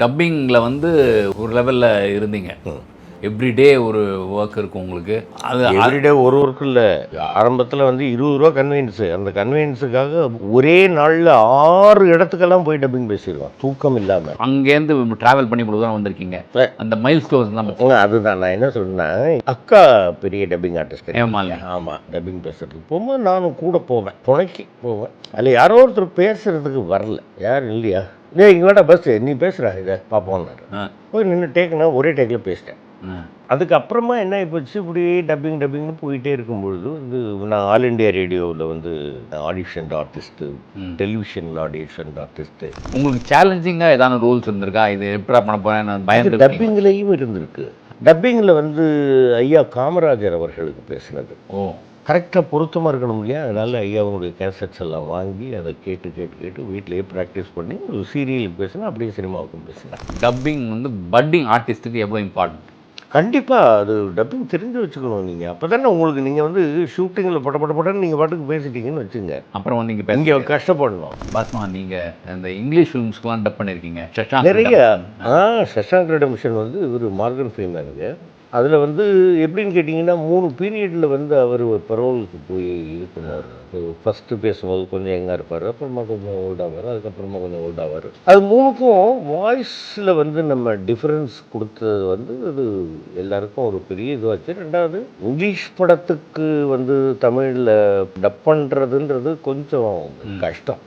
டப்பிங்கில் வந்து ஒரு லெவலில் இருந்தீங்க. எவ்ரிடே ஒரு ஒர்க் இருக்கும் உங்களுக்கு. அது எவ்ரிடே ஒரு ஒர்க் இல்லை. ஆரம்பத்தில் வந்து 20 ரூபா கன்வீனியன்ஸு. அந்த கன்வீனியன்ஸுக்காக ஒரே நாளில் 6 இடத்துக்கெல்லாம் போய் டப்பிங் பேசிடுவோம் தூக்கம் இல்லாமல். அங்கேருந்து ட்ராவல் பண்ணி இவ்வளோ தான் வந்திருக்கீங்க. அந்த மைல் ஸ்டோன்ஸ் தான். அதுதான் நான் என்ன சொல்றேன்னா, அக்கா பெரிய டப்பிங் ஆர்டிஸ்ட். ஏமாலி. ஆமாம், டப்பிங் பேசுறதுக்கு போகும்போது நானும் கூட போவேன், துணைக்கு போவேன். அதில் யாரோ ஒருத்தர் பேசுறதுக்கு வரல. யார் இல்லையா, இங்கே வேண்டாம் பஸ் நீ பேசுகிறா இதை பார்ப்போம்னாரு. போய் நின்று டேக்குனா ஒரே டேக்கில் பேசிட்டேன். அதுக்கப்புறமா என்ன ஆகிப்போச்சு, இப்படி டப்பிங்னு போயிட்டே இருக்கும்பொழுது வந்து நான் ஆல் இண்டியா ரேடியோவில் வந்து ஆடிஷன் ஆர்டிஸ்ட்டு, டெலிவிஷனில் ஆடிஷன் ஆர்டிஸ்ட்டு. உங்களுக்கு சேலஞ்சிங்காக ஏதாவது ரூல்ஸ் இருந்திருக்கா? இது எப்படா பண்ண போகிறேன் பயந்து? டப்பிங்லேயும் இருந்திருக்கு. டப்பிங்கில் வந்து ஐயா காமராஜர் அவர்களுக்கு பேசினது கரெக்டாக பொருத்தமாக இருக்கணும் இல்லையா. அதனால் ஐயாவுடைய கேசட்ஸ் எல்லாம் வாங்கி அதை கேட்டு வீட்டிலேயே ப்ராக்டிஸ் பண்ணி ஒரு சீரியலுக்கு பேசினா அப்படியே சினிமாவுக்கும் பேசினேன். டப்பிங் வந்து பட்டிங் ஆர்டிஸ்ட்டுக்கு எவ்வளோ இம்பார்ட்டன்ட்? கண்டிப்பாக அது டப்பிங் தெரிஞ்சு வச்சுக்கணும் நீங்கள். அப்போ தானே உங்களுக்கு நீங்கள் வந்து ஷூட்டிங்கில் படன்னு நீங்கள் பாட்டுக்கு பேசிட்டீங்கன்னு வச்சுங்க, அப்புறம் வந்து இங்கே கஷ்டப்படணும். பாஸ்மா நீங்கள் இந்த இங்கிலீஷ் ஃபிலிம்ஸ்க்குலாம் டப் பண்ணியிருக்கீங்க. சஷாங்க் நிறைய. சஷாங்க் ரெடம்ஷன் வந்து இவர் மார்கன் ஃப்ரீமேனுங்க. அதில் வந்து எப்படின்னு கேட்டிங்கன்னா 3 பீரியடில் வந்து அவர் ஒரு பரோலுக்கு போய் இருக்கிறார். ஃபஸ்ட்டு பேசும்போது கொஞ்சம் யங்காக இருப்பார், அப்புறமா கொஞ்சம் ஓல்டாவார், அதுக்கப்புறமா கொஞ்சம் ஓல்டாவார். அது 3க்கும் வாய்ஸில் வந்து நம்ம டிஃப்ரென்ஸ் கொடுத்தது வந்து அது எல்லாருக்கும் ஒரு பெரிய இதுவாச்சு. ரெண்டாவது இங்கிலீஷ் படத்துக்கு வந்து தமிழில் டப் பண்ணுறதுன்றது கொஞ்சம் கஷ்டம்.